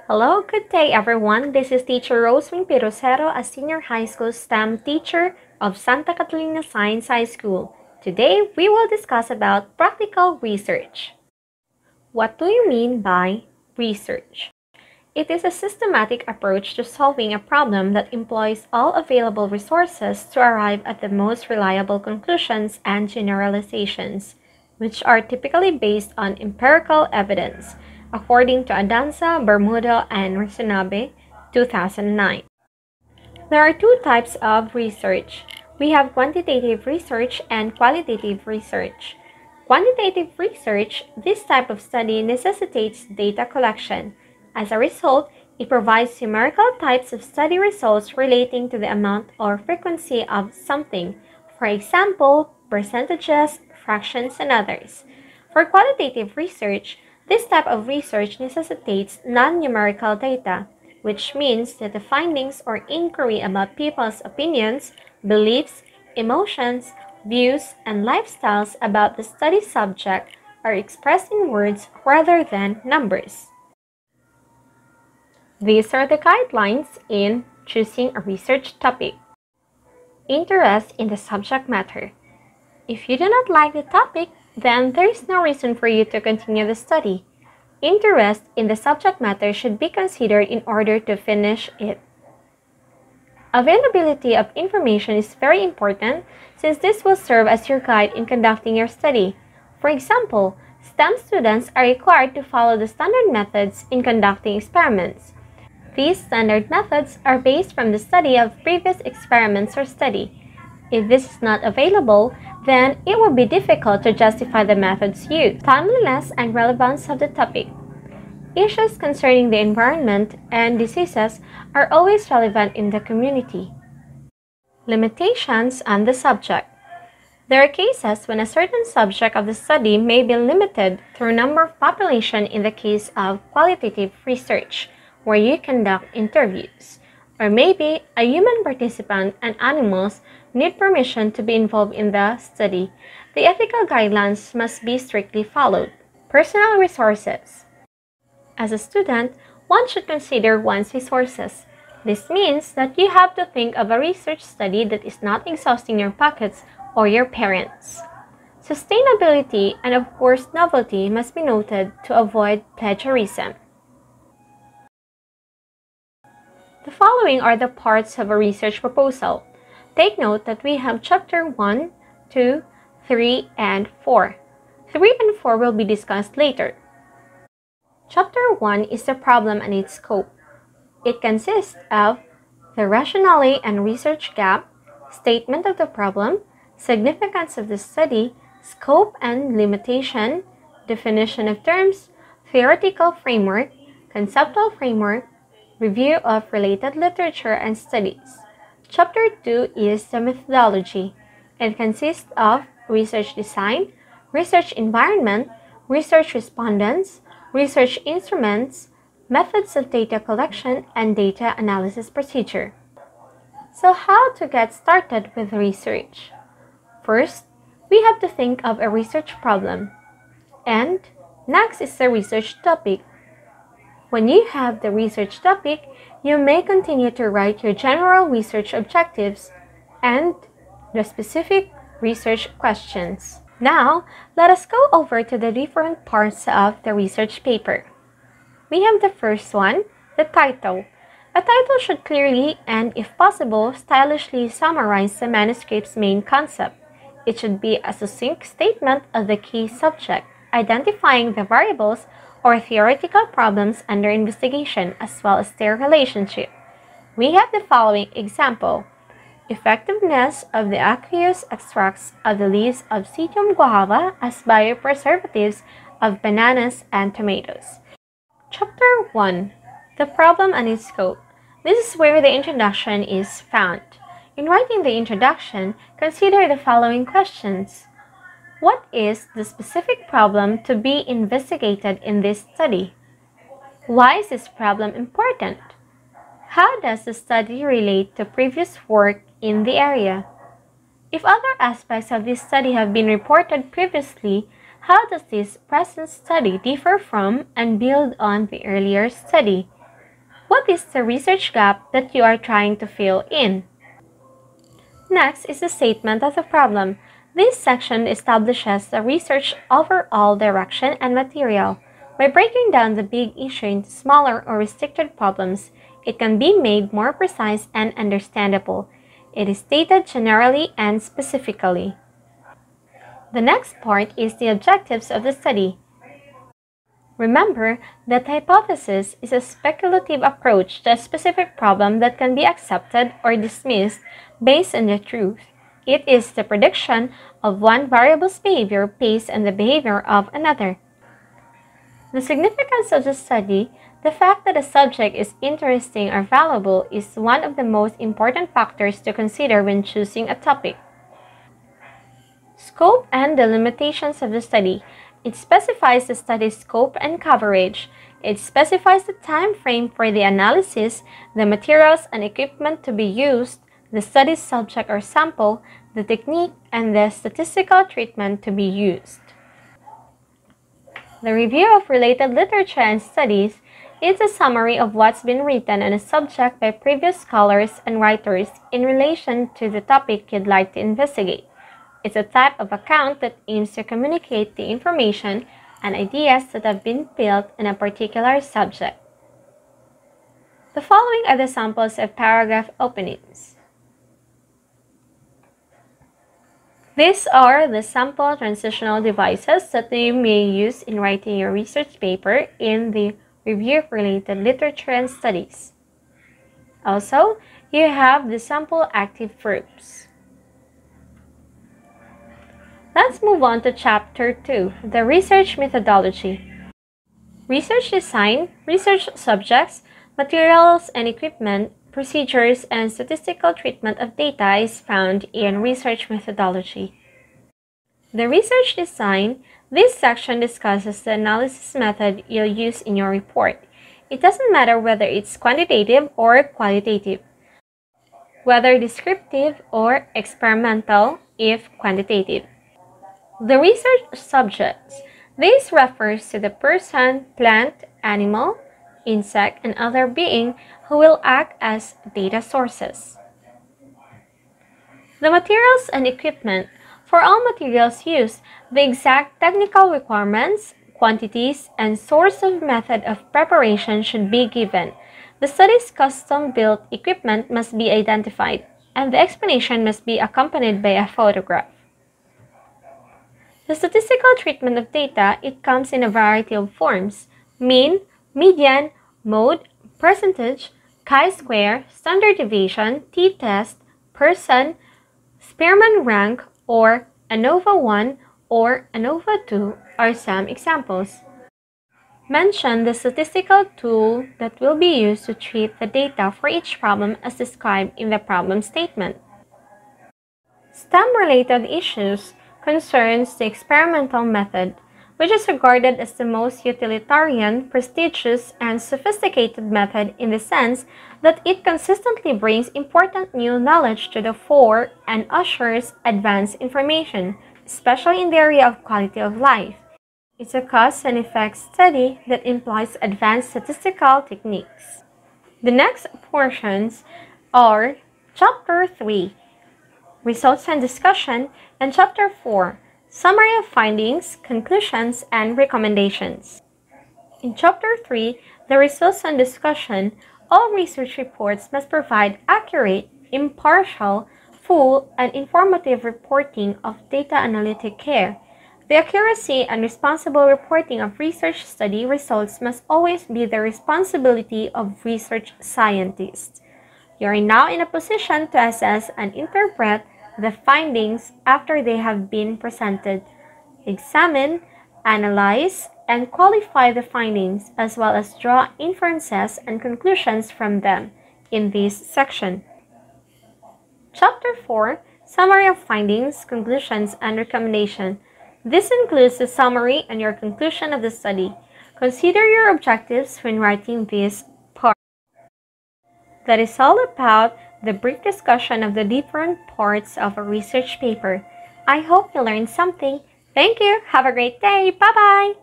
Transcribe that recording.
Hello, good day everyone. This is Teacher Rosewing Pirosero, a senior high school STEM teacher of Santa Catalina Science High School. Today, we will discuss about practical research. What do you mean by research? It is a systematic approach to solving a problem that employs all available resources to arrive at the most reliable conclusions and generalizations, which are typically based on empirical evidence, according to Adanza, Bermudo, and Resunabe, 2009. There are two types of research. We have quantitative research and qualitative research. Quantitative research, this type of study necessitates data collection. As a result, it provides numerical types of study results relating to the amount or frequency of something, for example, percentages, fractions, and others. For qualitative research, this type of research necessitates non-numerical data, which means that the findings or inquiry about people's opinions, beliefs, emotions, views, and lifestyles about the study subject are expressed in words rather than numbers. These are the guidelines in choosing a research topic. Interest in the subject matter. If you do not like the topic, then there is no reason for you to continue the study. Interest in the subject matter should be considered in order to finish it. Availability of information is very important since this will serve as your guide in conducting your study. For example, STEM students are required to follow the standard methods in conducting experiments. These standard methods are based from the study of previous experiments or study. If this is not available, then it will be difficult to justify the methods used. Timeliness and relevance of the topic. Issues concerning the environment and diseases are always relevant in the community. Limitations on the subject. There are cases when a certain subject of the study may be limited through number of population in the case of qualitative research, where you conduct interviews. Or maybe a human participant and animals need permission to be involved in the study. The ethical guidelines must be strictly followed. Personal resources. As a student, one should consider one's resources. This means that you have to think of a research study that is not exhausting your pockets or your parents. Sustainability and of course novelty must be noted to avoid plagiarism. The following are the parts of a research proposal. Take note that we have chapter 1, 2, 3, and 4. 3 and 4 will be discussed later. Chapter 1 is the problem and its scope. It consists of the rationale and research gap, statement of the problem, significance of the study, scope and limitation, definition of terms, theoretical framework, conceptual framework, review of related literature and studies. Chapter 2 is the methodology. It consists of research design, research environment, research respondents, research instruments, methods of data collection, and data analysis procedure. So how to get started with research? First, we have to think of a research problem. And next is the research topic. When you have the research topic, you may continue to write your general research objectives and the specific research questions. Now, let us go over to the different parts of the research paper. We have the first one, the title. A title should clearly and, if possible, stylishly summarize the manuscript's main concept. It should be a succinct statement of the key subject, identifying the variables or theoretical problems under investigation as well as their relationship. We have the following example. Effectiveness of the aqueous extracts of the leaves of Psyllium guava as biopreservatives of bananas and tomatoes. Chapter 1. The problem and its scope. This is where the introduction is found. In writing the introduction, consider the following questions. What is the specific problem to be investigated in this study? Why is this problem important? How does the study relate to previous work in the area? If other aspects of this study have been reported previously, how does this present study differ from and build on the earlier study? What is the research gap that you are trying to fill in? Next is the statement of the problem. This section establishes the research overall direction and material. By breaking down the big issue into smaller or restricted problems, it can be made more precise and understandable. It is stated generally and specifically. The next part is the objectives of the study. Remember that hypothesis is a speculative approach to a specific problem that can be accepted or dismissed based on the truth. It is the prediction of one variable's behavior based on the behavior of another. The significance of the study, the fact that a subject is interesting or valuable, is one of the most important factors to consider when choosing a topic. Scope and the limitations of the study. It specifies the study's scope and coverage. It specifies the time frame for the analysis, the materials and equipment to be used, the study's subject or sample, the technique, and the statistical treatment to be used. The review of related literature and studies is a summary of what's been written on a subject by previous scholars and writers in relation to the topic you'd like to investigate. It's a type of account that aims to communicate the information and ideas that have been built in a particular subject. The following are the samples of paragraph openings. These are the sample transitional devices that you may use in writing your research paper in the review of related literature and studies. Also, you have the sample active verbs. Let's move on to Chapter 2, the research methodology. Research design, research subjects, materials and equipment, procedures, and statistical treatment of data is found in research methodology. The research design, this section discusses the analysis method you'll use in your report. It doesn't matter whether it's quantitative or qualitative, whether descriptive or experimental if quantitative. The research subjects. This refers to the person, plant, animal, insect, and other being who will act as data sources. The materials and equipment. For all materials used, the exact technical requirements, quantities, and source of method of preparation should be given. The study's custom-built equipment must be identified, and the explanation must be accompanied by a photograph. The statistical treatment of data, it comes in a variety of forms: mean, median, mode, percentage, chi-square, standard deviation, t-test, person, Spearman rank, or ANOVA 1 or ANOVA 2 are some examples. Mention the statistical tool that will be used to treat the data for each problem as described in the problem statement. STEM-related issues concerns the experimental method, which is regarded as the most utilitarian, prestigious, and sophisticated method in the sense that it consistently brings important new knowledge to the fore and ushers advanced information, especially in the area of quality of life. It's a cause and effect study that implies advanced statistical techniques. The next portions are Chapter 3, Results and Discussion, and Chapter 4, Summary of Findings, Conclusions, and Recommendations. In Chapter 3, the Results and Discussion, all research reports must provide accurate, impartial, full, and informative reporting of data analytic care. The accuracy and responsible reporting of research study results must always be the responsibility of research scientists. You are now in a position to assess and interpret the findings after they have been presented. Examine, analyze, and qualify the findings as well as draw inferences and conclusions from them in this section. Chapter 4, Summary of Findings, Conclusions, and Recommendation. This includes the summary and your conclusion of the study. Consider your objectives when writing this part. That is all about the brief discussion of the different parts of a research paper. I hope you learned something. Thank you. Have a great day. Bye-bye.